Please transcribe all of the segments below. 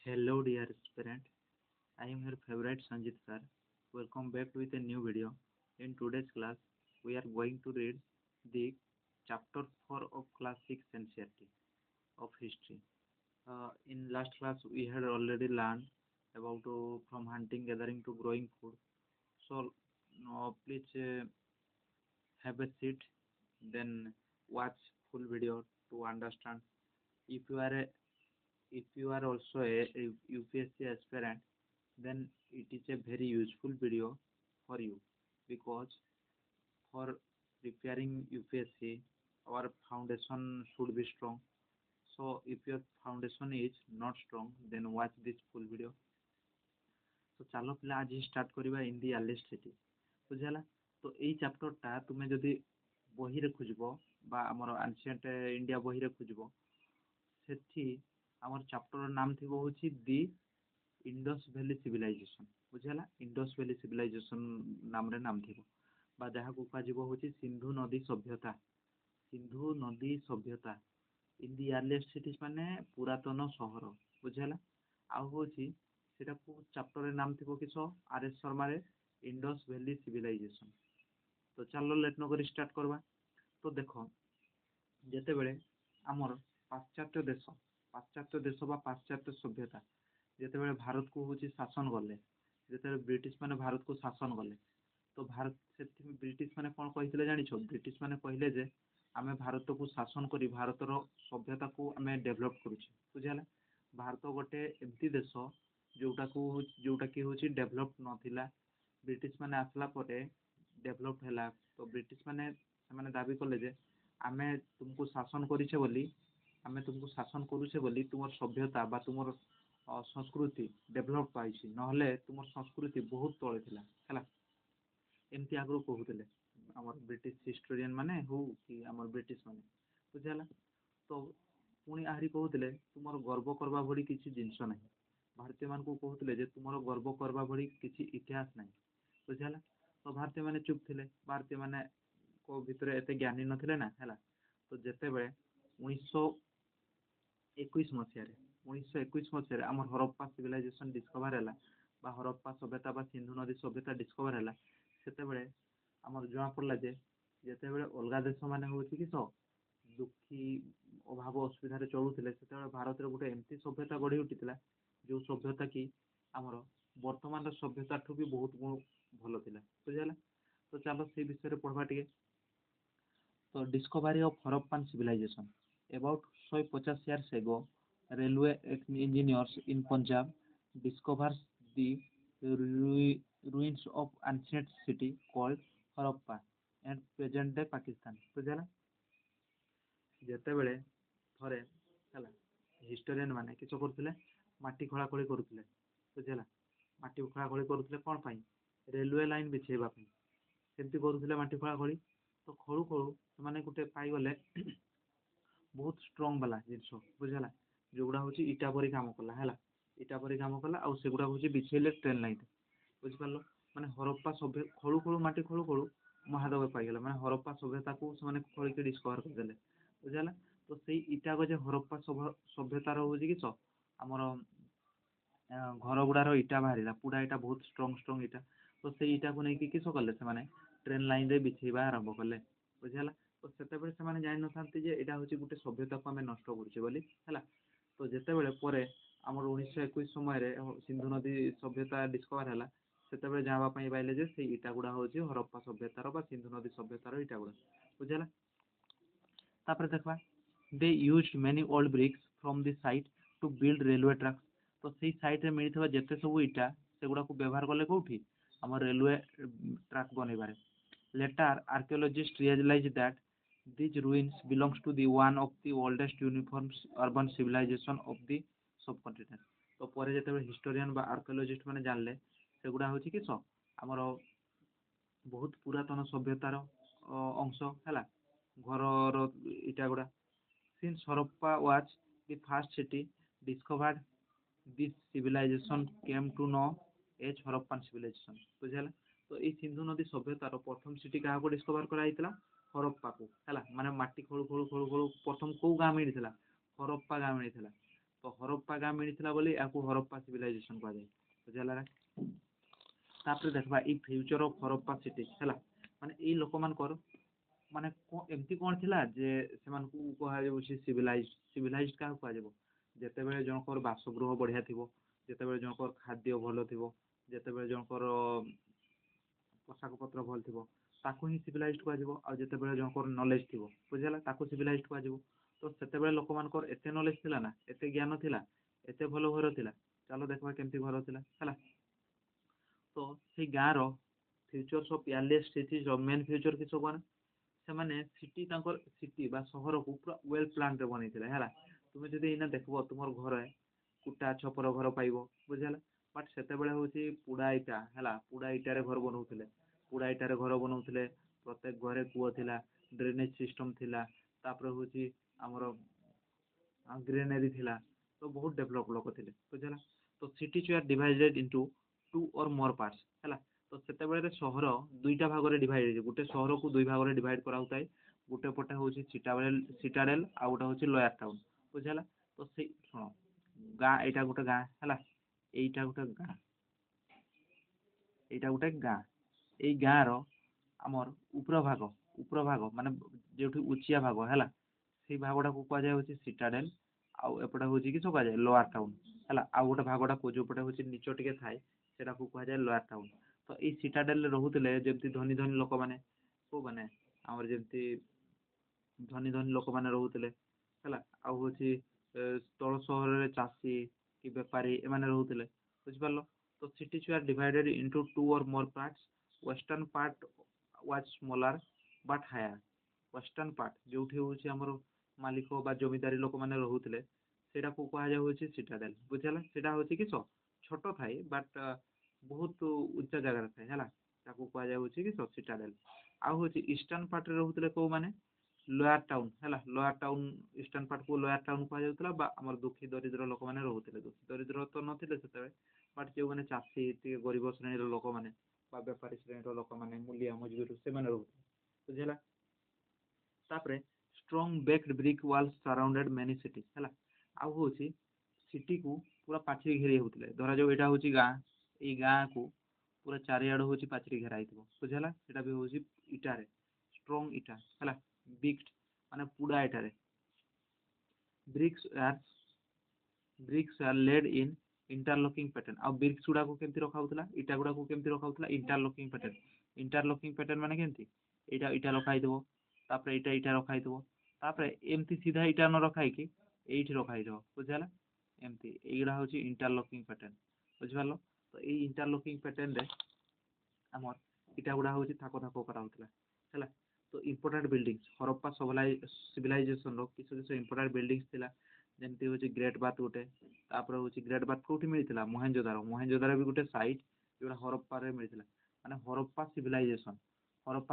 Hello dear aspirant, I am your favorite Sanjit sir. Welcome back with a new video. In today's class, we are going to read the chapter 4 of class 6 NCERT of history. In last class, we had already learned about from hunting, gathering to growing food. So please have a seat, then watch full video to understand. If you are a if you are also a UPSC aspirant, then it is a very useful video for you because for preparing UPSC, our foundation should be strong. So if your foundation is not strong, then watch this full video. तो चलो पिला आज start करवा इन the earliest city बुझेगा। तो यही चैप्टरटा तुम जदि बही रे खोजब बा आमर एंशिएंट इंडिया बही रे खोजब सेठी आमर चैप्टर नाम थी होची दी इंडस वैली सिविलाइजेशन बुझेगा। इंडस वैली सिविलाइजेशन नाम रे नाम थी बा जहाँ को कह होची सिंधु नदी सभ्यता। सिंधु नदी सभ्यता इन दी अर्लीस्ट सिटीज माने पुरातन सहर बुझेगा। आउ होची सेटा को चैप्टर नाम थी किस आर एस शर्मा रे इंडस वैली सिविलाइजेशन। तो चलो लेट न कर स्टार्ट करवा। तो देखो जेते बेले आमर पाश्चात्य देश बा पाश्चात्य सभ्यता जेते बेले भारत को होची शासन गले जेते ब्रिटिश माने भारत को शासन गले तो भारत से ब्रिटिश माने कौन कही जानिछ ब्रिटिश माने कहले जे आमे भारत को शासन करी भारतर सभ्यता को आमे डेवलप करूछे बुझाला। भारत गोटे एमती देश जोटा कि हूँ डेभलप नाला ब्रिटिश माने आसला परे डेभलप है। तो ब्रिटिश माने से दाबी कले जे आमे तुमको शासन करिछे बोली आमे तुमको शासन करूछे बोली तुमर सभ्यता बा तुमर संस्कृति डेभलप पाइछि नहले तुमर संस्कृति बहुत तले थिला हैला। एमती आगु कहूले आमर ब्रिटिश हिस्टोरियन माने हो कि आमर ब्रिटिश माने बुझाला। तो पुणी आहरी कहूले तुमर गर्व करबा भली किछि जिंस नाही भारतीय मान को कहते तुम गर्व करवा भली किसी इतिहास ना बुझाला। तो भारतीय माने चुप थे भारतीय माने को भितर एत ज्ञानी नथिले ना है। तो जिते बड़े 1921 मसीह आम हरप्पा सिविलाइजेशन डिस्कवर है हरप्पा सभ्यता बा सिंधु नदी सभ्यता डिस्कवर है से आम जना पड़ा जे जिते बड़े अलग देश मैंने हूँ कि दुखी अभाव असुविधा चलुते से भारत में गोटे एमती सभ्यता गढ़ी उठी जो सभ्यता कि आमर वर्तमान सभ्यता ठू भी बहुत गुण भल था बुझाला। तो चलो से विषय पढ़वा टे। तो discovery of Harappan civilisation about 150 years ago railway engineers in Punjab discovers the ruins of ancient city called Harappa and present day Pakistan बुझाला। जेते बेले थरे हला हिस्टोरियन माने किछ करथिले माटी खोलाखोली करुले बुझेगा। माटी खोलाखोली करुले कौन पाई रेलवे लाइन बिछेबा सेमती करुले माटी खोलाखोली। तो खलु खलु से गोटे पाईगले बहुत स्ट्रंग वाला जिनस बुझेगा जोगुड़ा हूँ इटा परी काम कला है इटा परी काम कला आउ सेगुड़ा हूँ बिछेले ट्रेन लाइन बुझिपार माने हरप्पा सभ्य खलु खलु माटी खलु खलु महादेव पाईगले माने हरप्पा सभ्यता को खोलिक डिस्कवर करदे बुझेगा। तो से इटा को हरप्पा सभ्यतार हूँ कि आमर घर गुड़ार इटा बाहर पूरा इटा बहुत स्ट्रंग इटा। तो से इटा को लेकिन किस कले से ट्रेन लाइन रे बिछेबा आरंभ कले बुझेगा। तो से जान ना यहाँ हूँ गोटे सभ्यता को आम नष्ट करें। तो जिते बड़े आम 1921 समय सिंधु नदी सभ्यता डिस्कवर है से जावाई पाइले जे से इटा गुड़ा हूँ हरप्पा सभ्यतार सिंधु नदी सभ्यतार इटा गुड़ा बुझेगा। तापर देखा they used many old bricks from the site to build railway tracks. तो सही साइट रे मिलता जिते सब इटा से गुड़ा को व्यवहार कले कौटी आम रेलवे ट्रैक बनइबार। Later archaeologist realise that these ruins belongs to the one of the oldest uniform urban civilization of the subcontinent। तो पर जो हिस्टोरियन बा आर्कियोलॉजिस्ट मैंने जानले से गुड़ा हूँ कि आमर बहुत पुरातन सभ्यतार अंश है घर इटा गुड़ा। Since Harappa was the first city discovered this civilisation came to know as Harappan civilisation बुझेगा। तो ये सिंधु नदी सभ्यतार प्रथम सिटी क्या डिस्कवर कराइला हरप्पा को है माने माटी खोलू खोलू खोलू खोलू प्रथम कौ गाँ मिलता हरप्पा गाँ मिलता। तो हरप्पा गाँ मिलता बोली या हरप्पा सिविलाइजेशन कहुए बुझेगा। तापर देखा ये फ्यूचर ऑफ हरप्पा सिटी है माने ये लोक मानकर माने एमती कौन थिला जे से कहुच्छे सिविलाइज सिविलाइज क्या कहुब जिते बड़े जनकर बासगृह बढ़िया थी जिते जनकर खाद्य भल थी जिते जनकर पोशाक पत्र भल थी ताकू ही सिविलाइज कहते जनकर नॉलेज थी बुझेगा ताकू सिविलाइज कह तो से लोक मानकर एत नॉलेज थिला ना एत ज्ञान थिला एत भल घर थिला चलो देखा केमती घर थिला है। तो से गाँव फ्यूचर्स ऑफ एलियस सिटीज मेन फ्यूचर किस कौन से सिटी सिटी बा सहर को पूरा वेल प्लान रे बनई है। तुम्हें जब इना देख तुम घर कुटा छपर घर पाइब बुझेगा बट से हूँ पुड़ा इटा है पुड़ा इटार घर बनाऊे पुड़ा इटार घर बनाऊे प्रत्येक घरे कूଅ थिला ड्रेनेज सिस्टम थिला तापर हूँ आमर ग्रेनेरी थिला तो बहुत डेभलप लोक थे बुझेगा। तो सिटीज आर डिवाइडेड इनटू 2 और मोर पार्ट्स है। तो से सहर दुईटा भाग में डिवाइड गोटे सहर को दुई भाग में डिवाइड कराए गोटे पटे हूँ सिटाडेल आ गोटे हूँ लोअर टाउन बुझेगा। तो से शुण गाँ यहाँ गोटे गाँ है यहीटा गोटे गाँ यहाँ गोटे गाँ यही गाँव रमर उपर भाग माने जो उचिया भाग है से भागटा को कहुच्छे सिटाडेल आउ एपटे हूँ कि कहुए लोअर टाउन है आउ गोटे भागटा को जो पटे हूँ नीच टे थाए से कहुए लोअर टाउन। तो ये सिटाडेल रोते जमी धनी धनी लोक मैंने को मैंने आमर जमी धनी धनी लोक मैंने रोते है हूँ तल सहर चाषी कि बेपारी एमाने रोते बुझिपार। तो सिटीज आर डिवाइडेड इनटू 2 और more parts western part was smaller but higher western part जो हूँ आमर मालिक बा जमीदारी लोक मैंने रोते से कहुच्छे सिटाडेल बुझेगा सीटा हूँ कि छोट थाए बट बहुत उच्चा जगार थाए है कहुच्छे कि सिटाडेल आउ हूँ ईस्टर्न पार्ट रोते कौ मैंने लोअर टाउन है लोअर टाउन ईस्टर्न पार्ट को लोअर टाउन कहर दुखी दरिद्र लोक मैंने रोते दुखी दरिद्र तो नथिले से बट जो मैंने चाषी गरीब श्रेणी लोक मैंने बेपारी श्रेणी लोक मैंने मूलिया मजदूर से रोते बुझेगा। तापर स्ट्रॉन्ग बेक्ड ब्रिक वाल सराउंडेड मेनी सिटी है आउ हूँ सिटी को पूरा पाचेरी घेरी होते धरा जाऊ यहाँ हूँ गाँ ये गाँ को पूरा चारिआड हूँ पाचेरी घेराई बुझेगा सीटा भी हूँ इटारे स्ट्रॉन्ग इटा है बिग्ड माने पुड़ा इटारे bricks are laid in interlocking pattern आ ब्रिक्स गुड़ा को केमती रखा होता इटा गुड़ा को केमती रखा होता इंटरलॉकिंग पैटर्न माने केमती इटा इटा रखाई तापर इटा इटा रखाई तापर एमती सीधा इटा न रखाई कि एठी रखाई बुझेगा एमती एगुड़ा हूँ इंटरलॉकिंग पैटर्न बुझिपार। तो ये इंटरलॉकिंग पैटर्न रे आमर इटा गुड़ा हूँ थाक थाक कराला है। तो इम्पोर्टाट बिल्डिंग्स हरप्पा सिविलाइजेशन किस किस इम्पोर्टाट बिल्डिंग्स थिला जमती हूँ ग्रेट बाथ गोटे तापर हूँ ग्रेट बाथ कौटी मिलता मोहेंजोदारो भी गोटे साइट जो हरप्पा मिलता माने हरप्पा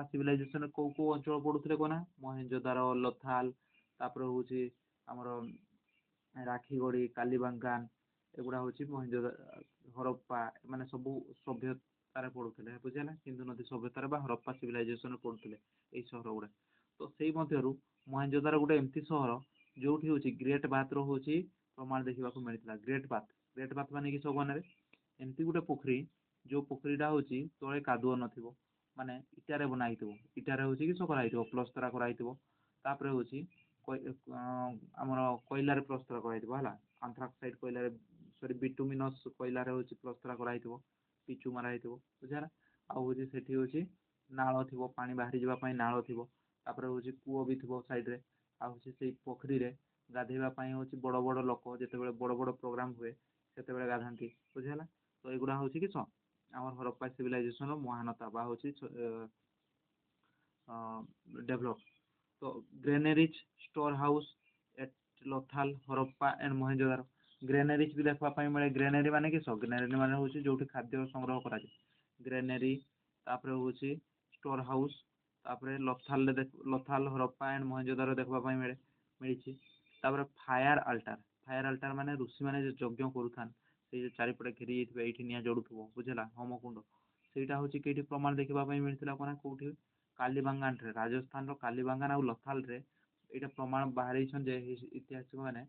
सिविलाइजेशन कौ कौ अंचल पड़ुते कहना मोहेंजोदारो लोथाल तापर हूँ आमर राखीगढ़ी कालीबांगान एगुड़ा हूँ हरप्पा माने सब सभ्यतार पड़ुते बुझेगा सिंधु नदी सभ्यतार हरप्पा सिविलाइजेशन पड़ुते यही सहर गुड़ा। तो से मोहेंजोदारो गोटे एमती सहर जो हूँ ग्रेट बाथ हूँ प्रमाण देखा मिलता ग्रेट बाथ मान कि सबन एमती गोटे पोखरी जो पोखरीटा हूँ तले कादुଅ नथिबो माने इटारे बनाई इटारे हूँ कि कराई प्लस्तरा कराई तापर हूँ आमर कोयलार प्लस्तर कराई आंथ्राक्साइड कोयलार सॉरी बिटुमिनस कोयलार हूँ प्लस्तरा कराई पिचु माराई बुझेगा आउ हूँ नाल थी पानी बाहरी जावाई नाल थी तापर हूँ कूଅ भी थी साइड्रे आउ से पोखरी रे गाधेवाई हूँ बड़ बड़ लोक जिते बड़ बड़ प्रोग्राम हुए से गाधाती बुझेगा। तो युवा हूँ कि आम हरप्पा सिविलाइजेशन महानता बा हूँ डेभलप। तो granaries store house at Lothal Harappa and Mohenjodaro granaries भी देखा मिले ग्रेनेरी माने कि ग्रेनेरी माने हूँ जो खाद्य संग्रह करा ग्रेनेरी तापर हूँ स्टोर हाउस तापर लोथाल हरप्पा एंड मोहेंजोदारो देखा मिले मिली तापर फायर अल्टार माने ऋषि माने यज्ञ करूथान से चारिपटे घेरी ये निआ जड़ुव बुझेगा होमकुंड सेटा हूँ कई प्रमाण देखा मिलता कौन कौटी कालीबांगान राजस्थान कालीबांगान आउ लोथाल यहाँ प्रमाण बाहर इतिहासिक मैंने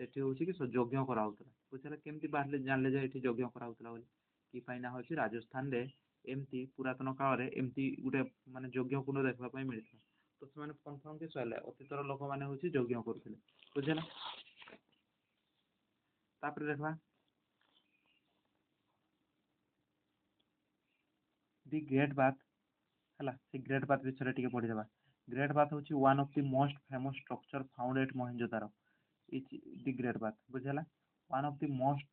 ସେଠି ହେଉଛି କି ଯଜ୍ଞ କରାହେଉଥିଲା। ବୁଝିଲା କେମିତି ବାହାରିଲେ ଜାଣିଲେ ଯେ ଏଠି ଯଜ୍ଞ କରାହେଉଥିଲା ବୋଲି? କି ପାଇଁ ନା ହେଉଛି ରାଜସ୍ଥାନରେ ଏମିତି ପୁରାତନ କାଳରେ ଏମିତି ଗୋଟେ ମାନେ ଯଜ୍ଞ କୁଣ୍ଡ ଦେଖିବା ପାଇଁ ମିଳିଥିଲା। ତ ସେମାନେ କନଫର୍ମ କି ସରିଲା ଅତୀତର ଲୋକମାନେ ହେଉଛି ଯଜ୍ଞ କରୁଥିଲେ। ବୁଝିଲା। ତାପରେ ଦେଖିବା ଦି ଗ୍ରେଟ୍ ବାଥ୍ ହେଲା ସେ ଗ୍ରେଟ୍ ବାଥ୍ ବିଷୟରେ ଟିକେ ପଢିଦେବା। ଗ୍ରେଟ୍ ବାଥ୍ ହେଉଛି one of the most famous structure found at Mohenjodaro is the great bath. ବୁଝିଲା one of the most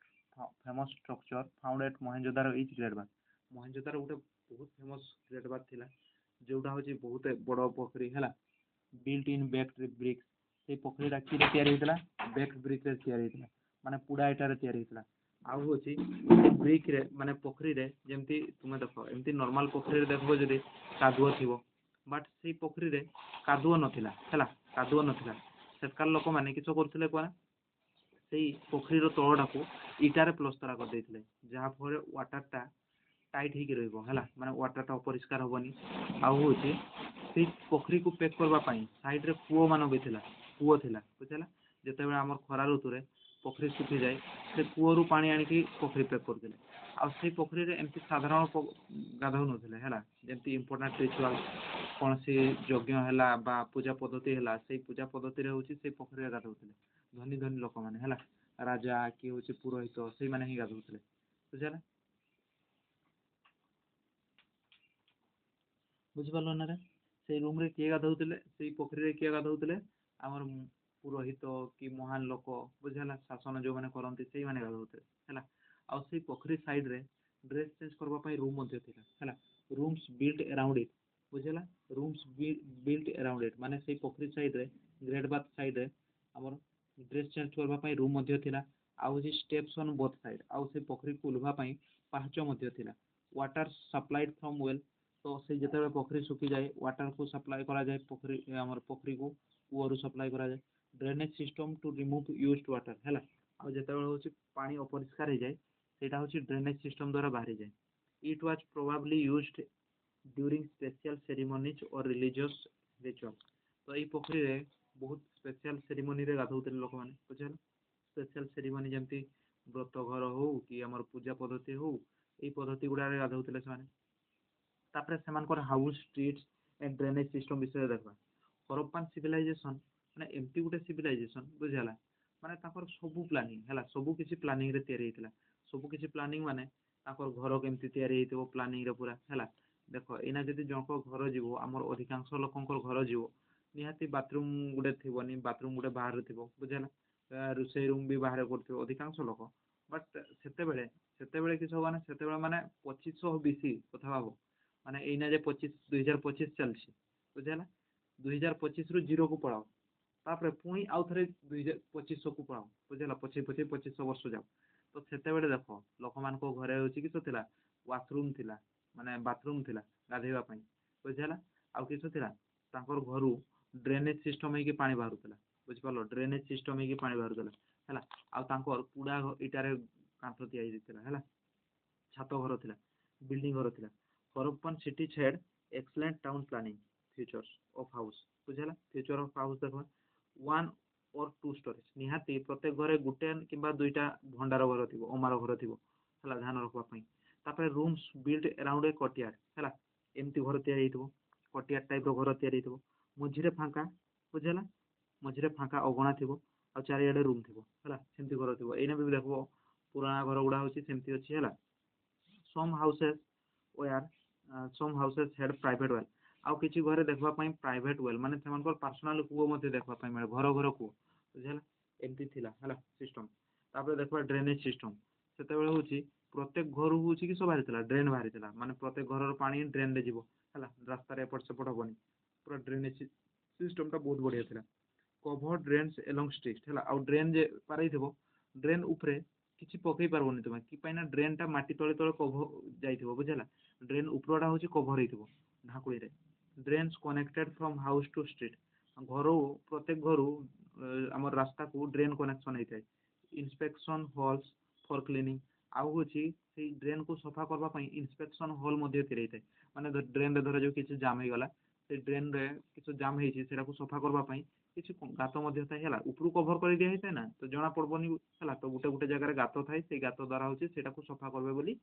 famous structure found at Mohenjodaro is great bath. Mohenjodaro ଗୋଟେ ବହୁତ ଫେମସ୍ ଗ୍ରେଟ୍ ବାଥ୍ ଥିଲା ଯୋଉଟା ହେଉଛି ବହୁତ ବଡ଼ ପୋଖରୀ ହେଲା ବିଲ୍ଟ ଇନ୍ ବେକ୍ଡ ବ୍ରିକ୍ସ। ସେଇ ପୋଖରୀଟା କିରେ ତିଆରି ହେଇଥିଲା? ବେକ୍ଡ ବ୍ରିକ୍ରେ ତିଆରି ହେଇଥିଲା ମାନେ ପୋଡ଼ା ଇଟାରେ ତିଆରି ହେଇଥିଲା। ଆଉ ହେଉଛି ସେ ବ୍ରିକ୍ରେ ମାନେ ପୋଖରୀରେ ଯେମିତି ତୁମେ ଦେଖ ଏମିତି ନର୍ମାଲ ପୋଖରୀରେ ଦେଖିବ ଯଦି କାଦୁଅ ଥିବ ବଟ୍ ସେଇ ପୋଖରୀରେ କାଦୁଅ ନଥିଲା ହେଲା କାଦୁଅ ନଥିଲା। ସେଠାକାର ଲୋକମାନେ କିସ କରୁଥିଲେ କ'ଣ ସେଇ ପୋଖରୀର ତଳଟାକୁ ଇଟାରେ ପ୍ଲସ୍ତରା କରିଦେଇଥିଲେ ଯାହାଫଳରେ ୱାଟରଟା टाइट ହେଇକି ରହିବ ହେଲା ମାନେ ୱାଟରଟା ଅପରିଷ୍କାର ହେବନି। ଆଉ ହେଉଛି ସେଇ ପୋଖରୀକୁ ପେକ୍ କରିବା ପାଇଁ ସାଇଡ଼ରେ କୂଅମାନ ବି ଥିଲା କୂଅ ଥିଲା। ବୁଝିଲା ଯେତେବେଳେ ଆମର ଖରା ଋତୁରେ ପୋଖରୀ ଶୁଖିଯାଏ ସେ କୂଅରୁ ପାଣି ଆଣିକି ପୋଖରୀ ପେକ୍ କରୁଥିଲେ। ଆଉ ସେଇ ପୋଖରୀରେ ଏମିତି ସାଧାରଣ ଗାଧୋଉନଥିଲେ ହେଲା ଯେମିତି ଇମ୍ପୋର୍ଟାଣ୍ଟ ରିଚୁଆଲ କୌଣସି ଯଜ୍ଞ ହେଲା ବା ପୂଜା ପଦ୍ଧତି ହେଲା ସେଇ ପୂଜା ପଦ୍ଧତିରେ ହେଉଛି ସେଇ ପୋଖରୀରେ ଗାଧୋଉଥିଲେ ଧନୀ ଧନୀ ଲୋକମାନେ ହେଲା ରାଜା କି ହେଉଛି ପୁରୋହିତ ସେଇମାନେ ହିଁ ଗାଧୋଉଥିଲେ। ବୁଝିଲା ବୁଝିପାରିଲ ନା ରେ ସେଇ ରୁମ୍ରେ କିଏ ଗାଧୋଉଥିଲେ ସେଇ ପୋଖରୀରେ କିଏ ଗାଧୋଉଥିଲେ ଆମର ପୁରୋହିତ କି ମହାନ ଲୋକ ବୁଝିଲା ଶାସନ ଯେଉଁମାନେ କରନ୍ତି ସେଇମାନେ ଗାଧୋଉଥିଲେ ହେଲା। ଆଉ ସେଇ ପୋଖରୀ ସାଇଡ଼ରେ ଡ୍ରେସ୍ ଚେଞ୍ଜ କରିବା ପାଇଁ ରୁମ୍ ମଧ୍ୟ ଥିଲା ହେଲା ରୁମ୍ସ ବିଲ୍ଟ ଆରାଉଣ୍ଡ ଇଟ୍। ବୁଝିଲା ରୁମ୍ସ ବିଲ୍ଟ ଆରାଉଣ୍ଡ ଇଟ୍ ମାନେ ସେଇ ପୋଖରୀ ସାଇଡ଼ରେ ଗ୍ରେଟ୍ ବାଥ୍ ସାଇଡ଼ରେ ଆମର ଡ୍ରେସ୍ ଚେଞ୍ଜ କରିବା ପାଇଁ ରୁମ୍ ମଧ୍ୟ ଥିଲା। ଆଉ ହେଉଛି ଷ୍ଟେପ୍ସ ଅନ୍ ବୋଥ୍ ସାଇଡ଼୍ ଆଉ ସେ ପୋଖରୀକୁ ଓହ୍ଲିବା ପାଇଁ ପାହାଚ ମଧ୍ୟ ଥିଲା। ୱାଟର ସପ୍ଲାଇଡ୍ ଫ୍ରମ୍ ୱେଲ୍ ତ ସେଇ ଯେତେବେଳେ ପୋଖରୀ ଶୁଖିଯାଏ ୱାଟରକୁ ସପ୍ଲାଏ କରାଯାଏ ପୋଖରୀ ଆମର ପୋଖରୀକୁ କୂଅରୁ ସପ୍ଲାଏ କରାଯାଏ। Drainage system to remove used water ହେଲା ଆଉ ଯେତେବେଳେ ହେଉଛି ପାଣି ଅପରିଷ୍କାର ହେଇଯାଏ ସେଇଟା ହେଉଛି ଡ୍ରେନେଜ୍ ସିଷ୍ଟମ୍ ଦ୍ୱାରା ବାହାରିଯାଏ। It was probably used during special ceremonies और रिलीजियस रिचुअल। तो यही पोखरी रे बहुत स्पेशल सेरेमनी रे गाधोउतले लोक माने बुझल स्पेशल सेरेमनी जेमती व्रत घर हो कि हमर पूजा पद्धति हो एई पद्धति गुडा रे गाधोउतले से माने। तापरे सेमानकर house streets and drainage system विषय देखबा। हरप्पान सिविलाइजेशन माने एमती गुटे सिविलाइजेशन बुझला माने ताकर सबु प्लानिंग हैला सबु किछि प्लानिंग रे तयारी हेतला सबु किछि प्लानिंग माने ताकर घर केमती तयारी हेतबो प्लानिंग रे पूरा हैला। देख एना जदि जनको घर जीवो आमर अधिकांश लोकंकर घर जीवो निहाती बाथरूम गुटे थिबोनी बाथरूम गुटे बाहर थिबो बुझला रोषेई रूम भी बाहर करथिबो अधिकांश लोक बट सेतेबेले सेतेबेले किछ होबाने सेतेबेले माने 2500 बीसी कथा भाबो माने एइना जे 2025 चलछि बुझला 2025 रु जीरो को पळाओ तापरे पुणी आउ थरे 2500 को पळाओ बुझला 2500 वर्ष जाओ तो सेतेबेले देखो लोकमानको घरे होछि किछ थिला वाशरूम थिला माने बाथरूम थिला गाधेबा पई बुझला आउ किछ थिला तांकर घरु ड्रेनेज सिस्टम है कि पानी बाहरुतला बुझ पालो ड्रेनेज सिस्टम है कि पानी बाहरुतला हैला आउ तांकर पुडा इटारे कांथ तियाई दितला हैला छात घर थिला बिल्डिंग घर थिला। हरप्पन सिटी छेड excellent town planning features of house बुझला फीचर ऑफ हाउस देखो 1 और 2 स्टोरेज निहाती प्रत्येक घरे गुटे किंबा दुईटा भंडार घर थिबो ओमार घर थिबो हैला ध्यान रखबा पई। तापरे rooms built around a courtyard हैला एमती घर तयारी हेतबो कोर्टयार्ड टाइप रो घर तयारी हेतबो मझिरे फांका बुझला मझिरे फांका अगणा थिबो आ चारियाडे रूम थिबो हैला सेमती घर थिबो एइना भी देखबो पुराना घर गुडा होची सेमती अछि हैला। सम हाउसेस हैड प्राइवेट वेल आउ किछि घरे देखबा पई प्राइवेट वेल माने सेमानकर पर्सनल कुओ मध्ये देखबा पई मिले घर घर कुओ बुझला एमती थिला हैला सिस्टम। तापर देखबा ड्रेनेज सिस्टम सेतेबेले होची प्रत्येक घर होची कि सब बाहरितला ड्रेन बाहरितला माने प्रत्येक घरर पानी ड्रेन रे जीवो हैला रास्ता रे एपट सेपट होबनी पूरा ड्रेनेज सिस्टम ता बहुत बढ़िया थिला। कवर ड्रेन्स एलोंग स्ट्रीट हैला आउ ड्रेन जे पारई थिबो ड्रेन ऊपरे किछि पकई पारबोनी तुमे कि पाइना ड्रेन टा माटी तळे तळे कवर जाइथिबो बुझला ड्रेन ऊपरटा होची कवर हेतिबो ढाकुळी रे drains connected from house to street घरो प्रत्येक घरु हमर रास्ता को ड्रेन कनेक्शन हेतै इंस्पेक्शन हॉल्स फॉर क्लीनिंग आउ होची से ड्रेन को सफा करबा पई इंस्पेक्शन हॉल मध्ये तिरैतै माने ड्रेन रे धर जो किछि जाम हे गला से ड्रेन रे किछि जाम हेछि सेरा को सफा करबा पई କିଛି ଗାତ ମଧ୍ୟ ଥାଏ ହେଲା, ଉପରୁ କଭର କରି ଦିଆ ହେଇଥାଏ ନା, ତ ଜଣା ପଡବନି ହେଲା। ତ ଗୋଟେ ଗୋଟେ ଜାଗାରେ ଗାତ ଥାଏ, ସେଇ ଗାତ ଦ୍ୱାରା ହଉଛି ସେଇଟାକୁ ସଫା କରିବେ ବୋଲି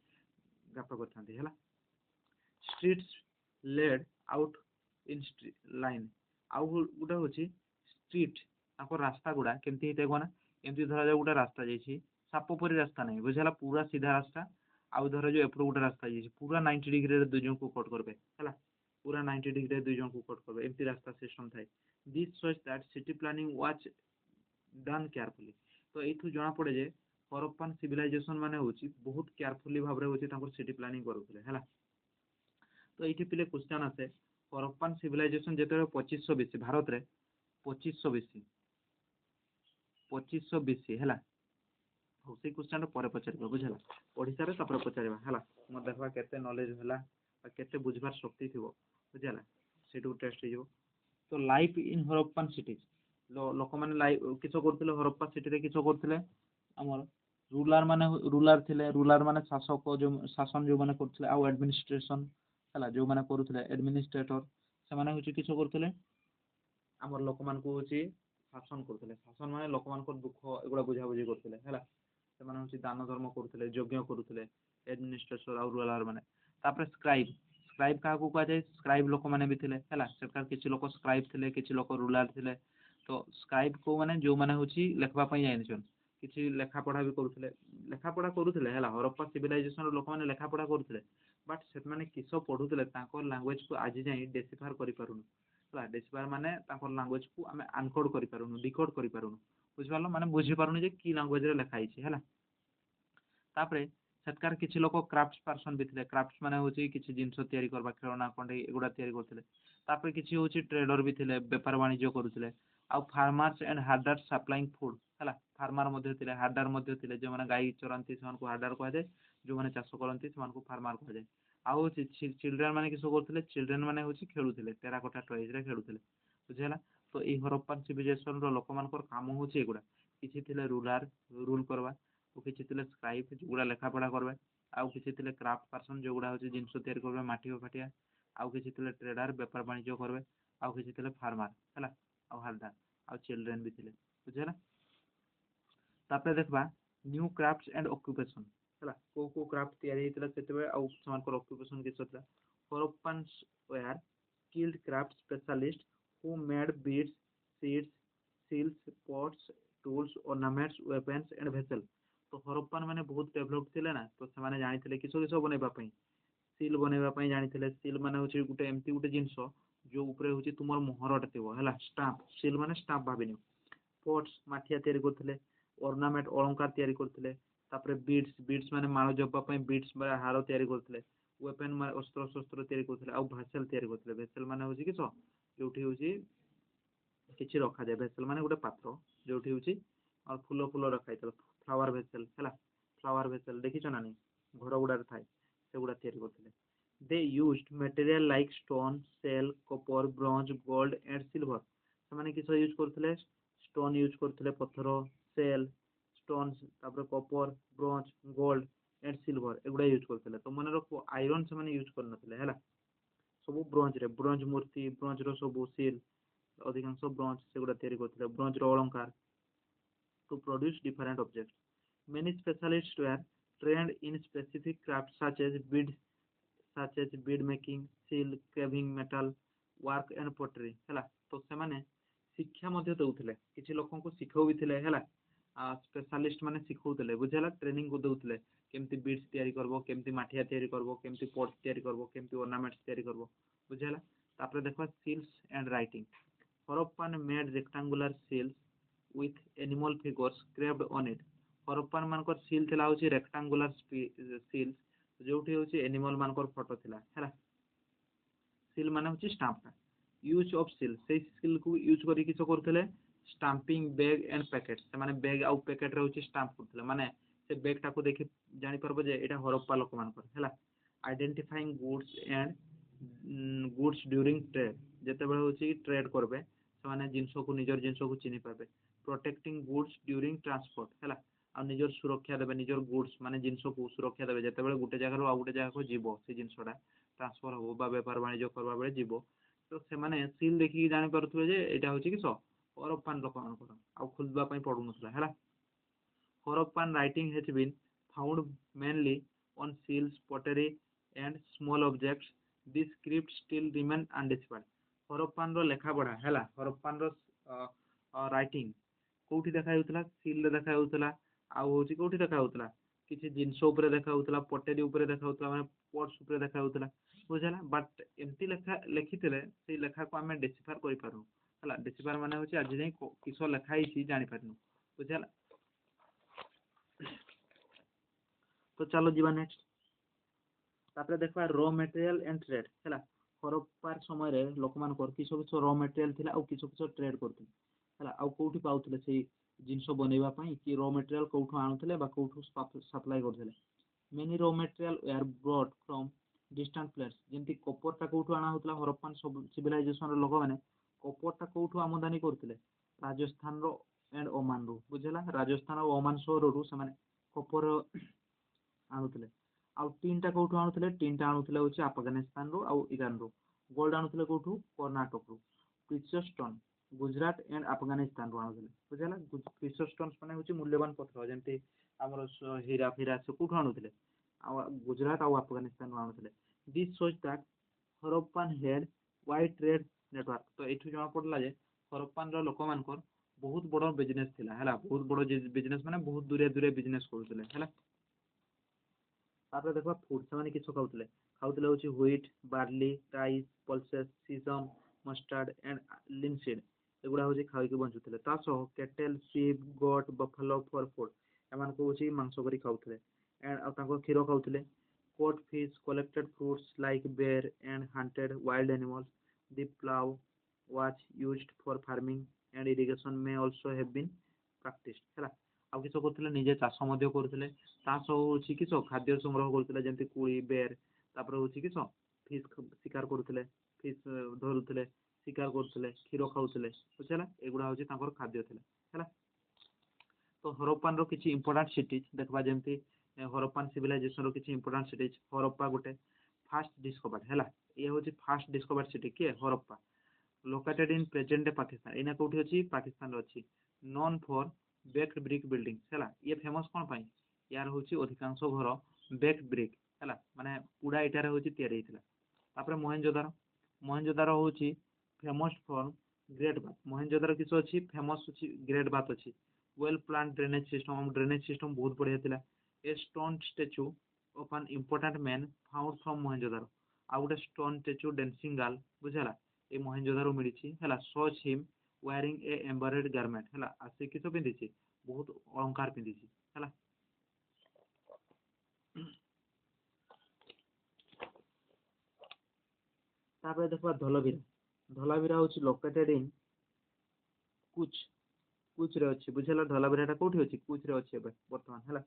ଗାତ କରିଥାନ୍ତି ହେଲା। Streets lead out in line, ଆଉ ଗୋଟେ ହଉଛି ଷ୍ଟ୍ରିଟ୍, ତାଙ୍କ ରାସ୍ତା ଗୁଡ଼ା କେମିତି ହେଇଥାଏ କହନା, ଏମିତି ଧରାଯାଉ ଗୋଟେ ରାସ୍ତା ଯାଇଛି, ସାପ ପରି ରାସ୍ତା ନାହିଁ ବୁଝିଲା, ପୁରା ସିଧା ରାସ୍ତା। ଆଉ ଧରାଯାଉ ଏପଟ ଗୋଟେ ରାସ୍ତା ଯାଇଛି, ପୁରା 90 ଡିଗ୍ରୀରେ ଦୁଇ ଜଣଙ୍କୁ କଟ୍ କରିବେ ହେଲା, ପୁରା 90 ଡିଗ୍ରୀରେ ଦୁଇ ଜଣଙ୍କୁ କଟ୍ କରିବେ, ଏମିତି ରାସ୍ତା ସିଷ୍ଟମ ଥାଏ। This shows that city planning was done carefully। ତ ଏଇଠୁ ଜଣା ପଡେ ଯେ ହରପ୍ପାନ ସିଭିଲାଇଜେସନ ମାନେ ହଉଛି ବହୁତ କେୟାରଫୁଲି ଭାବରେ ହଉଛି ତାଙ୍କର ସିଟି ପ୍ଲାନିଂ କରୁଥିଲେ ହେଲା। ତ ଏଇଠି ପିଲେ କ୍ୱେଶ୍ଚନ୍ ଆସେ, ହରପ୍ପାନ ସିଭିଲାଇଜେସନ ଯେତେବେଳେ 2500 BC ଭାରତରେ 2500 BC ହେଲା, ହଉ ସେଇ କ୍ୱେଶ୍ଚନଟା ପରେ ପଚାରିବା ବୁଝିଲା, ଓଡ଼ିଶାରେ ତାପରେ ପଚାରିବା ହେଲା। ମୋର ଦେଖିବା କେତେ ନଲେଜ ହେଲା ବା କେତେ ବୁଝିବାର ଶକ୍ତି ଥିବ ବୁଝିଲା, ସେଇଠୁ ଟେଷ୍ଟ ହେଇଯିବ। ତ ଲାଇଫ ଇନ୍ ହରପ୍ପାନ ସିଟିଜ, ଲୋକମାନେ କିସ କରୁଥିଲେ ହରପ୍ପା ସିଟିରେ, କିସ କରୁଥିଲେ ଆମର ରୁଲାର ଥିଲେ, ରୁଲାର ମାନେ ଶାସକ, ଯୋଉ ଶାସନ ଯୋଉମାନେ କରୁଥିଲେ, ଆଉ ଆଡମିନିଷ୍ଟ୍ରେସନ ହେଲା ଯୋଉମାନେ କରୁଥିଲେ ଆଡମିନିଷ୍ଟ୍ରେଟର, ସେମାନେ ହଉଛି କିସ କରୁଥିଲେ ଆମର ଲୋକମାନଙ୍କୁ ହଉଛି ଶାସନ କରୁଥିଲେ। ଶାସନ ମାନେ ଲୋକମାନଙ୍କର ଦୁଃଖ ଏଗୁଡ଼ା ବୁଝାବୁଝି କରୁଥିଲେ ହେଲା। ସେମାନେ ହଉଛି ଦାନ ଧର୍ମ କରୁଥିଲେ, ଯଜ୍ଞ କରୁଥିଲେ ଆଡମିନିଷ୍ଟ୍ରେଟର ଆଉ ରୁଲାର ମାନେ। ତାପରେ ସ୍କ୍ରାଇବ, ସ୍କ୍ରାଇବ କାହାକୁ କୁହାଯାଏ, ସ୍କ୍ରାଇବ ଲୋକମାନେ ବି ଥିଲେ ହେଲା। ସେଠାରେ କିଛି ଲୋକ ସ୍କ୍ରାଇବ ଥିଲେ, କିଛି ଲୋକ ରୁଲାର ଥିଲେ। ତ ସ୍କ୍ରାଇବ କୋଉମାନେ, ଯୋଉମାନେ ହଉଛି ଲେଖିବା ପାଇଁ ଜାଣିଛନ୍ତି, କିଛି ଲେଖାପଢ଼ା ବି କରୁଥିଲେ, ଲେଖାପଢ଼ା କରୁଥିଲେ ହେଲା। ହରପ୍ପା ସିଭିଲାଇଜେସନର ଲୋକମାନେ ଲେଖାପଢ଼ା କରୁଥିଲେ, ବଟ୍ ସେମାନେ କିସ ପଢ଼ୁଥିଲେ ତାଙ୍କର ଲାଙ୍ଗୁଏଜକୁ ଆଜି ଯାଇ ଡେସିଫାର କରିପାରୁନୁ ହେଲା। ଡେସିଫାର ମାନେ ତାଙ୍କର ଲାଙ୍ଗୁଏଜକୁ ଆମେ ଆନକୋଡ କରିପାରୁନୁ, ଡିକୋଡ କରିପାରୁନୁ, ବୁଝିପାରିଲ, ମାନେ ବୁଝିପାରୁନି ଯେ କି ଲାଙ୍ଗୁଏଜରେ ଲେଖା ହେଇଛି ହେଲା। ତାପରେ ସେଠାକାର କିଛି ଲୋକ କ୍ରାଫ୍ଟ ପର୍ସନ ବି ଥିଲେ, କ୍ରାଫ୍ଟ ମାନେ ହଉଛି କିଛି ଜିନିଷ ତିଆରି କରିବା, ଖେଳନା କଣ୍ଢେଇ ଏଗୁଡ଼ା ତିଆରି କରୁଥିଲେ। ତାପରେ କିଛି ହଉଛି ଟ୍ରେଡର ବି ଥିଲେ, ବେପାର ବାଣିଜ୍ୟ କରୁଥିଲେ। ଆଉ ଫାର୍ମାର୍ସ ଆଣ୍ଡ ହାର୍ଡର ସପ୍ଲାଇଂ ଫୁଡ ହେଲା, ଫାର୍ମାର ମଧ୍ୟ ଥିଲେ, ହାର୍ଡର ମଧ୍ୟ ଥିଲେ, ଯେଉଁମାନେ ଗାଈ ଚରାନ୍ତି ସେମାନଙ୍କୁ ହାର୍ଡର କୁହାଯାଏ, ଯେଉଁମାନେ ଚାଷ କରନ୍ତି ସେମାନଙ୍କୁ ଫାର୍ମାର କୁହାଯାଏ। ଆଉ ଚିଲଡ୍ରେନ ମାନେ କିସ କରୁଥିଲେ, ଚିଲଡ୍ରେନ ମାନେ ହଉଛି ଖେଳୁଥିଲେ, ଟେରାକୋଟା ଟଏଜରେ ଖେଳୁଥିଲେ ବୁଝିହେଲା। ତ ଏଇ ହରପ୍ପାନ ସିଭିଲାଇଜେସନର ଲୋକମାନଙ୍କର କାମ ହଉଛି ଏଗୁଡ଼ା। କିଛି ଥିଲେ ରୁଲାର, ରୁଲ କରିବା, ଆଉ କିଛି ଥିଲେ ସ୍କ୍ରାଇବ ଯୋଉଗୁଡ଼ା ଲେଖାପଢ଼ା କରିବେ, ଆଉ କିଛି ଥିଲେ କ୍ରାଫ୍ଟ ପର୍ସନ ଯୋଉଗୁଡ଼ା ହଉଛି ଜିନିଷ ତିଆରି କରିବେ, ମାଟି ଫାଟିଆ, ଆଉ କିଛି ଥିଲେ ଟ୍ରେଡର, ବେପାର ବାଣିଜ୍ୟ କରିବେ, ଆଉ କିଛି ଥିଲେ ଫାର୍ମାର ହେଲା, ଆଉ ହାଲଦାର, ଆଉ ଚିଲଡ୍ରେନ ବି ଥିଲେ ବୁଝିହେଲା। ତାପରେ ଦେଖିବା ନ୍ୟୁ କ୍ରାଫ୍ଟ ଆଣ୍ଡ ଅକ୍ୟୁପେସନ ହେଲା, କୋଉ କୋଉ କ୍ରାଫ୍ଟ ତିଆରି ହେଇଥିଲା ସେତେବେଳେ, ଆଉ ସେମାନଙ୍କର ଅକ୍ୟୁପେସନ କିସ ଥିଲା। ହରପ୍ପାନ୍ସ were skilled craft specialists who made beads, seeds, seals, pots, tools, ornaments, weapons and vessels। ତ ହରପ୍ପାନ ମାନେ ବହୁତ ଡେଭଲପ ଥିଲେ ନା, ତ ସେମାନେ ଜାଣିଥିଲେ କିସ କିସ ବନେଇବା ପାଇଁ, ସିଲ୍ ବନେଇବା ପାଇଁ ଜାଣିଥିଲେ। ସିଲ୍ ମାନେ ହଉଛି ଗୋଟେ ଏମିତି ଗୋଟେ ଜିନିଷ ଯୋଉ ଉପରେ ହଉଛି ତୁମର ମୋହରଟା ଥିବ ହେଲା, ଷ୍ଟାମ୍ପ, ସିଲ୍ ମାନେ ଷ୍ଟାମ୍ପ ଭାବିନିଅ। ପଟ୍ସ ମାଠିଆ ତିଆରି କରୁଥିଲେ, ଅର୍ଣ୍ଣାମେଣ୍ଟ ଅଳଙ୍କାର ତିଆରି କରୁଥିଲେ। ତାପରେ ବିଡ୍ସ, ବିଡ୍ସ ମାନେ ମାଳ ଜପିବା ପାଇଁ ବିଡ୍ସ ବା ହାର ତିଆରି କରୁଥିଲେ। ୱେପନ ମାନେ ଅସ୍ତ୍ର ଶସ୍ତ୍ର ତିଆରି କରୁଥିଲେ, ଆଉ ଭେସେଲ ତିଆରି କରୁଥିଲେ। ଭେସେଲ ମାନେ ହଉଛି କିସ, ଯୋଉଠି ହଉଛି କିଛି ରଖାଯାଏ, ଭେସେଲ ମାନେ ଗୋଟେ ପାତ୍ର ଯୋଉଠି ହଉଛି ଆଉ ଫୁଲ ଫୁଲ ରଖା ହେଇଥିବ, ଫ୍ଲାୱାର ଭେସେଲ ହେଲା। ଫ୍ଲାୱାର ଭେସେଲ ଦେଖିଛ ନା ନାଇଁ, ଘର ଗୁଡ଼ାରେ ଥାଏ, ସେଗୁଡ଼ା ତିଆରି କରୁଥିଲେ। They used material like stone, shell, copper, bronze, gold and silver. ସେମାନେ କିସ ୟୁଜ୍ କରୁଥିଲେ, ଷ୍ଟୋନ ୟୁଜ୍ କରୁଥିଲେ, ପଥର, ସେଲ୍, ଷ୍ଟୋନ୍ସ, ତାପରେ copper, bronze, gold and silver ଏଗୁଡ଼ା ୟୁଜ୍ କରୁଥିଲେ। ତ ମନେ ରଖ ଆଇରନ୍ ସେମାନେ ୟୁଜ୍ କରିନଥିଲେ ହେଲା। ସବୁ ବ୍ରୋଞ୍ଜରେ, ବ୍ରୋଞ୍ଜ ମୂର୍ତ୍ତି, ବ୍ରୋଞ୍ଜର ସବୁ ସିଲ୍, ଅଧିକାଂଶ ବ୍ରୋଞ୍ଜ ସେଗୁଡ଼ା ତିଆରି କରୁଥିଲେ, ବ୍ରୋଞ୍ଜର ଅଳଙ୍କାର, to produce different objects। Many specialists were trained in specific crafts such as bead making, seal carving, metal work and pottery ହେଲା। ତ ସେମାନେ ଶିକ୍ଷା ମଧ୍ୟ ଦେଉଥିଲେ, କିଛି ଲୋକଙ୍କୁ ଶିଖାଉ ବି ଥିଲେ ହେଲା। ସ୍ପେଶାଲିଷ୍ଟ ମାନେ ଶିଖଉଥିଲେ ବୁଝିହେଲା, ଟ୍ରେନିଂ ଦେଉଥିଲେ, କେମିତି ବିଡ୍ସ ତିଆରି କରିବ, କେମିତି ମାଠିଆ ତିଆରି କରିବ, କେମିତି ପଟ୍ ତିଆରି କରିବ, କେମିତି ଅର୍ଣ୍ଣାମେଣ୍ଟସ ତିଆରି କରିବ ବୁଝିହେଲା। ତାପରେ ଦେଖିବା seals and writing. Harappan made rectangular seals with animal figures carved on it। Harappan ମାନଙ୍କର ସିଲ୍ ଥିଲା ହଉଛି ରେକ୍ଟାଙ୍ଗୁଲାର ସିଲ୍, ଯୋଉଠି ହଉଛି ଏନିମଲ ମାନଙ୍କର ଫଟୋ ଥିଲା ହେଲା। ସିଲ୍ ମାନେ ହଉଛି ଷ୍ଟାମ୍ପ। ୟୁଜ୍ ଅଫ୍ ସିଲ୍, ସେଇ ସିଲ୍କୁ ୟୁଜ୍ କରି କିସ କରୁଥିଲେ, ଷ୍ଟାମ୍ପିଂ ବେଗ୍ ଆଣ୍ଡ ପ୍ୟାକେଟ। ସେମାନେ ବେଗ୍ ଆଉ ପ୍ୟାକେଟରେ ହଉଛି ଷ୍ଟାମ୍ପ କରୁଥିଲେ, ମାନେ ସେ ବେଗଟାକୁ ଦେଖି ଜାଣିପାରିବ ଯେ ଏଇଟା ହରପ୍ପା ଲୋକମାନଙ୍କର ହେଲା। Identifying goods and goods during trade, ଯେତେବେଳେ ହଉଛି ଟ୍ରେଡ୍ କରିବେ ସେମାନେ ଜିନିଷକୁ, ନିଜର ଜିନିଷକୁ ଚିହ୍ନି ପାରିବେ। ପ୍ରୋଟେକ୍ଟିଂ ଗୁଡ୍ସ ଡ୍ୟୁରିଂ ଟ୍ରାନ୍ସପୋର୍ଟ ହେଲା, ଆଉ ନିଜର ସୁରକ୍ଷା ଦେବେ, ନିଜର ଗୁଡ୍ସ ମାନେ ଜିନିଷକୁ ସୁରକ୍ଷା ଦେବେ, ଯେତେବେଳେ ଗୋଟେ ଜାଗାରୁ ଆଉ ଗୋଟେ ଜାଗାକୁ ଯିବ ସେ ଜିନିଷଟା ଟ୍ରାନ୍ସଫର ହବ ବା ବେପାର ବାଣିଜ୍ୟ କରିବା ବେଳେ ଯିବ। ତ ସେମାନେ ସିଲ୍ ଦେଖିକି ଜାଣିପାରୁଥିବେ ଯେ ଏଇଟା ହଉଛି କିସ हरप्पान लोकमानकर आउ खोलवा पड़ू ना Harappan writing has been found mainly on seals pottery and small objects this script still remain undeciphered हरप्पान रो लेखा पढ़ा हैला हरप्पान रो राइटिंग कोठी देखा होउतला सील रे देखा होउतला आ होची कोठी देखा होउतला किछि जिंस ऊपर देखा होउतला पोटेरी ऊपर देखा होउतला माने पोर्ट्स ऊपर देखा होउतला बुझला बट एमती लेखा लिखिथिले से लेखा को हमें डिसिफर करि पारू हैला डिसिफर माने होची आज जाई किसो लेखा हिची जानि पारनु बुझला तो चलो जीवा नेक्स्ट तापर देखबा रॉ मटेरियल एंड ट्रेड हैला हरप्पार समय रे लोक मान कर किसो किसो रॉ मटेरियल थिला आ किसो किसो ट्रेड करथिले हैला आ कोठी पाउथिले से जिंस बनेबा पई कि रॉ मटेरियल कोठो आनुथिले बा कोठो सप्लाई करथिले many raw material were brought from distant place जेंति कॉपर ता कोठो आना होतला हरप्पान सिविलाइजेशन रो लोक माने कॉपर ता कोठो आमदानी करथिले राजस्थान रो एंड ओमान रो बुझला राजस्थान और ओमान शहर रो से माने कॉपर आनुथिले आउ टीनटा कोठो आनुथिले टीनटा आनुथिले होची अफगानिस्तान रो आउ ईरान रो गोल्ड आनुथिले कोठो कर्नाटक रो precious stone Gujarat and Afghanistan रो आनुथिले बुझला प्रीशियस स्टोन्स माने होची मूल्यवान पत्थर जेंति हमर हीरा फिरा से कोठो आनुथिले गुजरात आउ अफगानिस्तान रो आनुथिले this shows that Harappan had wide trade network तो एठु जमा पड़ला जे हरप्पान रो लोक मानकर बहुत बड़ बिजनेस थिला हैला बहुत बड़ बिजनेस माने बहुत दूरे दूरे बिजनेस करथिले हैला तापर देखो फूड से किस खाऊले खाऊले हूँ wheat barley rice pulses sesame mustard and linseed एगुड़ा हूँ खाई बंचुले cattle sheep goat buffalo for food एम को मांस कर खाऊले एंड क्षीर खाऊले caught fish collected fruits like ber and hunted wild animals the plough was used for farming and irrigation may also have been practised है आउ किस करते निजे चाष करते हूँ किस खाद्य संग्रह करते जमी कोड़ी बेर तापर हूँ किस फिश शिकार करुले फिश धरुले शिकार करुले क्षीर खाऊले बुझला एगुड़ा हूँ खाद्य है तो हरप्पान किसी इंपोर्टाट सिटीज देखा जमी हरप्पान सिविलाइजेशन किसी इंपोर्टाट सिटीज हरप्पा गोटे फास्ट डिस्कवर्ड है ये हूँ फास्ट डिस्कवर्ड सिटी किए Harappa located in present day Pakistan एना कौटी अच्छी पाकिस्तान अच्छी known for baked brick building है ये फेमस कौन पाई यार हूँ अधिकांश घर बेक्ड ब्रिक है माने पुड़ा इटार हूँ या मोहनजोदारो हूँ famous for great bath Mohenjodaro किस अच्छी फेमस अच्छी ग्रेट बाथ अच्छी वेल प्लान ड्रेनेज सिस्टम बहुत बढ़िया थिला a stone statue of an important man found from Mohenjodaro आ गोटे स्टोन स्टेच्यू डेंसिंग गर्ल बुझला ये मोहनजोदारो मिली है सच him wearing a embroidered garment है आसे किस पिंधि बहुत अलंकार पिंधि है तापर देखा धलावीरा हूँ लोकेटेड इन कुछ कुछ रे अच्छी बुझेला धलावीरा कौटी अच्छी कुछ रे अच्छी बर्तमान है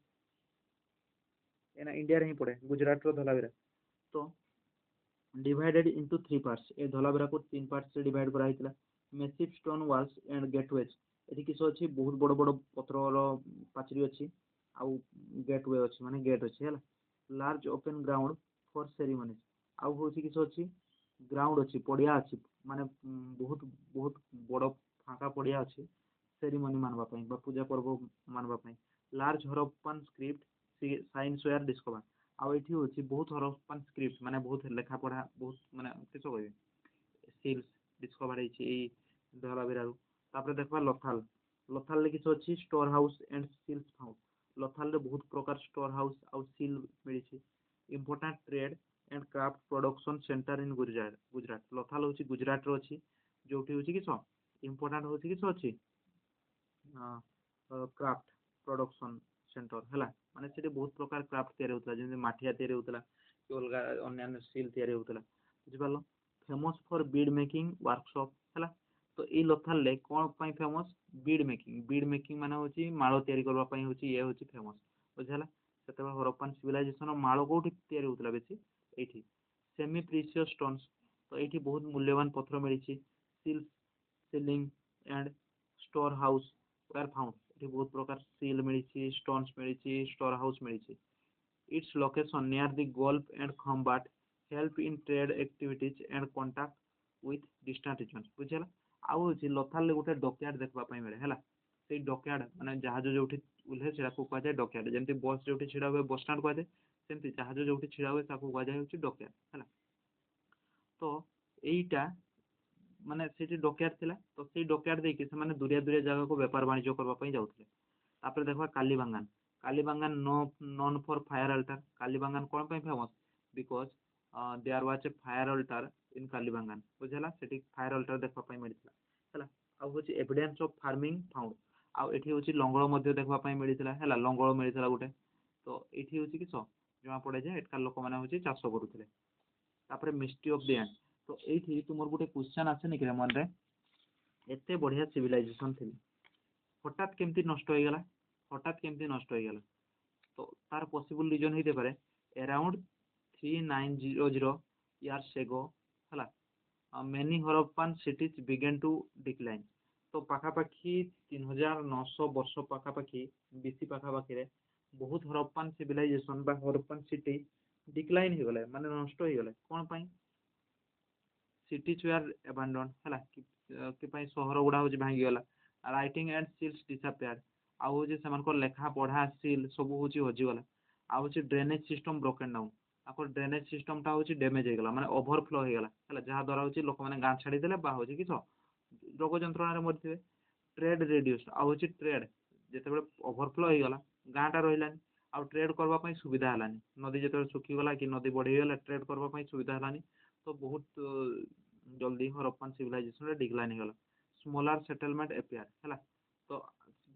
एना इंडिया रे ही पड़े गुजरात रो धलावीरा तो डिवाइडेड इनटू 3 पार्ट्स ए धलावीरा को 3 पार्ट्स से डिवाइड करा हितला massive stone walls and gateways एठी किस अच्छी बहुत बड़ बड़ पत्थर पाचरी अच्छी आउ गेटवे अच्छी माने गेट अच्छी है large open ground for ceremonies आउ हूँ किस अच्छी ग्राउंड अच्छी पड़िया अच्छी माने बहुत बहुत बड़ फाँका पड़िया अच्छी सेरेमनी मानवाई पूजा पर्व मानवाई large Harappan script signs were discover आउ ये हूँ बहुत हरप्पान स्क्रिप्ट माने बहुत लेखा पढ़ा बहुत माने किस कह सील्स डिस्कवर धलावीरारू तापर देखा लथाल लथाल किस अच्छी store house and seals found Lothal बहुत प्रकार स्टोर हाउस आउ सील मिली important trade and craft production centre in Gujarat Lothal हूँ गुजरात रो अच्छी जो हूँ किस इंपोर्टेंट हूँ किस अच्छी क्राफ्ट प्रोडक्शन सेंटर है माने से बहुत प्रकार क्राफ्ट या जमी माठिया या कि अलग अन्य सील या बुझिपार famous for bead making workshop है तो ये लथाल कौन फेमस बीड मेकिंग माने हूँ माल या ये हूँ फेमस बुझला से हरप्पान सिविलाइजेशन माल कौटी या बेसी ये सेमी प्रीशियस स्टोन्स तो ये बहुत मूल्यवान पत्थर मिली seal sealing and store house were found ये बहुत प्रकार सील मिली स्टोन्स मिली स्टोर हाउस मिली its location near the gulf and Khambhat help in trade activities and contact with distant regions बुझला आउ हूँ लोथाल गोटे डकयार्ड देखा मिले है से डकयार्ड माने जहाज जो ओह्ले से कहुए डकयार्ड जमी बस जो छिड़ा हुए बस स्टाण्ड कहुए सेमती जहाज जो छिड़ा हुए कहुए डकयार्ड है। तो यहीटा माने से डकयार्ड थिला तो से डकयार्ड देके से दूरिया दूरिया जगह को बेपार वाणिज्य करने जाते। तापर देखा Kalibangan Kalibangan known for fire altar Kalibangan कौन famous because there was a fire altar in Kalibangan बुझेगा से फायर अल्टार देखा मिलता है। आउ हूँ एविडेंस ऑफ फार्मिंग फाउंड आउ एठी हूँ लंगल देखा मिलता है लंगल मिलता गोटे। तो ये हूँ किस जमा पड़े जे एटका लोक मैंने चाष करुले। तापर मिस्ट्री ऑफ द एंड तो ये तुम गोटे क्वेश्चन आसेनि कि मन में एत बढ़िया सिविलाइजेशन थी हठात केमती नष्ट हो गला हठात केमती नष्ट हो गला। तो तार पॉसिबल रीजन होते पारे अराउंड 3900 इयर्स एगो है many Harappan cities began to decline. तो पाखापाखि 3900 वर्ष पाखापाखि बीसी पाखापाखि बहुत हरप्पान सिविलाइजेशन बा हरप्पान सिटी डिक्लाइन हो गले माने नष्ट हो गले कौन पाई सिटीज वेयर एबांडन है कि सहर गुड़ा हूँ भांगीगला राइटिंग एंड सील्स डिसअपियर्ड आउ हूँ लेखा पढ़ा सील सब हूँ हजिगला आउ हूँ ड्रेनेज सिस्टम ब्रोकन डाउन आको ड्रेनेज सिस्टम टा हूँ डैमेज होगा माने ओभरफ्लो होगा है जहाँ द्वारा हूँ लोक मैंने गाँ छाड़ीदे हूँ किस रोग जंत्रण मरते ट्रेड रिड्यूस आउ हूँ ट्रेड जिते ओभरफ्लो होगा गाँटा रही आउ ट्रेड करने सुविधा है नदी जो सुखीगला कि नदी बढ़ीगला ट्रेड करने सुविधा है। तो बहुत जल्दी हरप्पान सिविलाइजेशन डिक्लाइन होगा स्मॉलर सेटलमेंट एपियर है। तो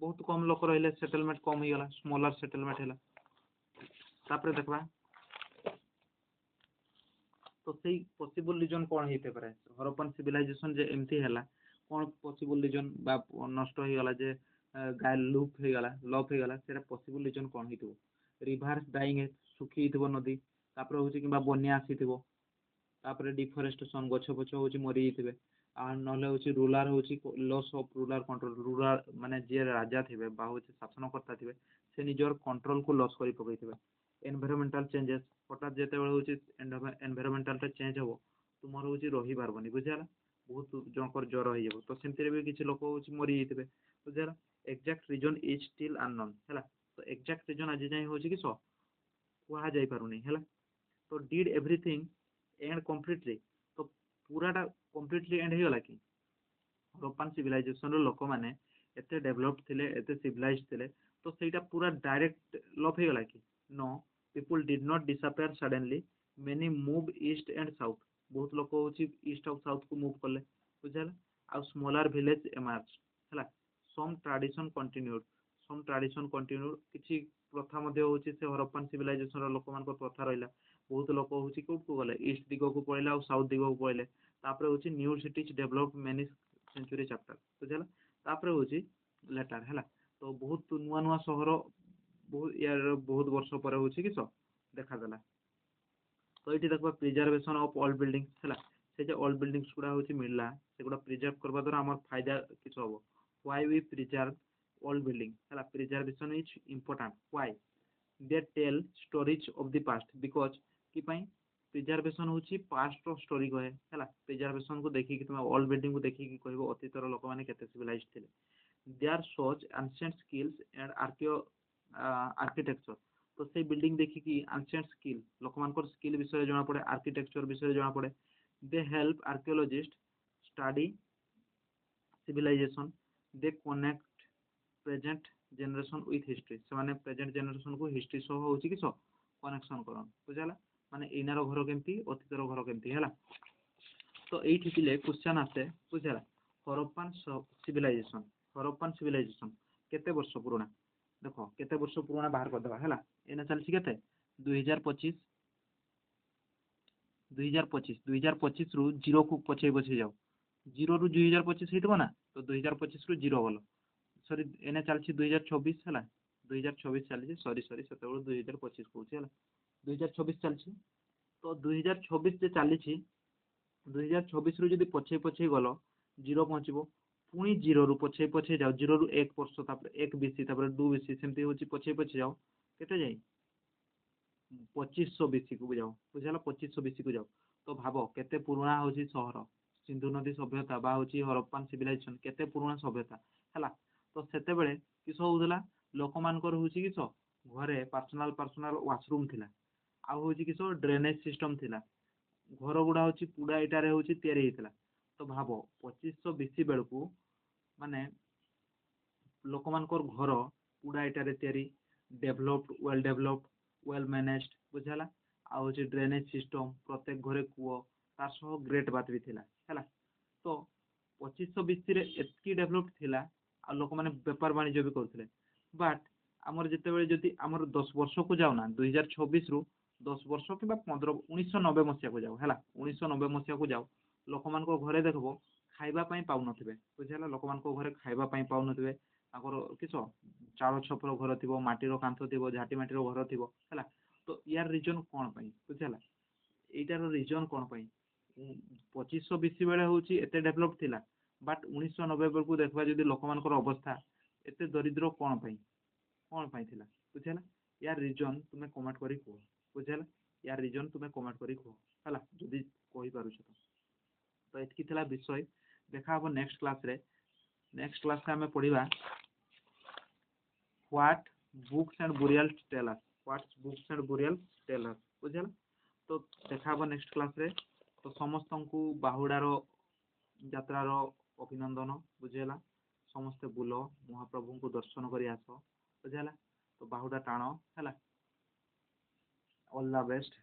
बहुत कम लोक रही सेटलमेंट कम होगा स्मॉलर सेटलमेंट है। तापर देखा तो सही पॉसिबल रीजन कौन होते पारे हरप्पान सिविलाइजेशन जे एमती है कौन पॉसिबल रीजन बा नष्ट हो गला जे गाय लूप हो गला लॉप हो गला से पॉसिबल रीजन कौन हो रिवर्स डाइंग सुखी नदी तापर हूँ कि बन्या आसी तापर डिफरेस्टेशन गछ पछ हूँ मरी जाते ना हूँ रूराल हूँ loss of rural control rural माने जी राजा थे हूँ शासनकर्ता थे से निजर कंट्रोल को लॉस कर पकई एनवायरमेंटल चेंजेस हठात जिते हूँ एनवायरमेंटल चेंज हम तुम हूँ रही पार्बनी बुझेगा बहुत जनकर ज्वर हो तो सेमती भी किसी लोक हूँ मरी जाते बुझेगा exact reason is still unknown है। तो एक्जाक्ट रीजन आज जाए हूँ कि कहुई पारुनी है। तो डिड एवरीथिंग एंड कम्प्लीटली तो पूराटा कम्प्लीटली एंड होगा कि हरप्पान सिविलाइजेशन लोक मैंने एत डेभलप थे एत सिविलाइज थे तो सहीटा पूरा डायरेक्ट लॉप हो गला कि no people did not disappear suddenly many move east and south बहुत लोक हूँ ईस्ट और साउथ को मूव कले बुझेगा आ स्मॉलर विलेज एमर्ज है सम ट्रेडिशन कंटिन्यूड किसी प्रथा हूँ से हरप्पान सिविलाइजेशन लोक मान प्रथा रहा बहुत लोक हूँ कौट को गले ईस्ट दिग को पड़े आ साउथ दिग को पड़े तापर हूँ new cities develop many century chapter बुझेगा तापर हूँ लेटर है। तो बहुत नुआ नुआ सहर बहुत यार बहुत वर्ष पर हूँ कि देखादेला। तो ये देखा प्रिजर्वेशन ऑफ ओल्ड बिल्डिंग्स है से जो ओल्ड बिल्डिंग्स गुड़ा हूँ मिलला से गुड़ा प्रिजर्व करवा द्वारा आम फायदा किस हम why we preserve old building है preservation is important why they tell stories of the past because कि प्रिजर्वेशन हूँ पास्ट स्टोरी कहे है प्रिजर्वेशन को देखिए तुम ओल्ड बिल्डिंग को देखिए कह अतीतर लोक मैंने सिविलाइज थे their shows ancient skills and architecture. तो से बिल्डिंग देखिकी एंशिएंट स्किल लोक मान स्किल विषय जना पड़े आर्किटेक्चर विषय जना पड़े they help archaeologist study civilisation they connect present generation with history से माने प्रेजेंट जनरेशन को हिस्ट्री सह हूँ कि कनेक्शन करन बुझाला माने इनार घर केमती अतीतर घर केमती है। तो ये क्वेश्चन आसे बुझाला हरप्पान सिविलाइजेशन केते वर्ष पुराना देख केते वर्ष पुराना बाहर करदे है एना चलती के 2025 2025 रु जीरो को पछे पछे जाओ जीरो रु 2025 हिटबो ना तो 2025 रु जीरो गलो सॉरी एने चलती 2024 है 2024 चलती सॉरी सॉरी से 2025 कौन है 2024 चलती। तो 2024 जो चली 2024 रु जब पछे पछे गल जीरो पहुँचब पुणी जीरो रु पछे पछे जाओ जीरो रु 1 वर्ष एक बीसी 2 बीसी सेमती हूँ पछे पछे जाओ केते जाए 2500 बीसी को जाओ बुझाला 2500 बीसी को जाओ। तो भाव केते पुराना हूँ सहर सिंधु नदी सभ्यता बा हूँ हरप्पान सिविलाइजेशन केते पुराना सभ्यता है। तो सेतेबेले किस होउथला लोक मानकर हूँ किस घरे पर्सनाल पर्सनाल वाशरूम थिला आ हूँ किस ड्रेनेज सिस्टम थिला घर गुड़ा हूँ पुड़ा इटारे हूँ तैयारी होता। तो भाव 2520 बेलू माने लोक मानकर घर पुड़ा इटारे तैयारी डेभलप्ड वेल मैनेज्ड बुझाला आ हूँ ड्रेनेज सिस्टम प्रत्येक घरे कूଅ तार सह ग्रेट बात भी थिला है। तो 2520 एतकी डेभलप्ड थिला आ लोक माने बेपार वाणिज्य भी करथिले। बट आमर जितेबाला जदि आमर 10 वर्ष को जाऊना 2026 रु 10 वर्ष कि 15 1990 मसीहा को जाओ है 1990 मसीहा को जाओ लोक मान घरे देखो खाइबापी पाऊन बुझेगा लोक मान घरे खाइबापी पाऊन किस चाल छपर घर थी माटीर कांथ थी झाटी माटीर घर थी है। तो यार रिजन कौन बुझेगा यार रिजन कौन 2520 बेले हूँ एत डेभलप थिला बट 1990 बेलू देखा जब लोक मान अवस्था एत दरिद्र कौन कौन थिला बुझेगा यार रिजन तुम्हें कमेंट करी कह बुझेगा यार रिजन तुम्हें कमेंट करी कह है जदि कही पारुछ तो एतकी थिला विषय देखा हम नेक्स्ट क्लास रे आम पढ़ा what books and burials tell us what's books and burials tell us बुझेगा। तो देखा हम नेक्स्ट क्लास रे तो समस्त को बाहुडार यात्रार अभिनंदन बुझेगा समस्ते बुल महाप्रभु को दर्शन कर आस बुझेगा। तो बाहुडा टाण है ऑल द बेस्ट।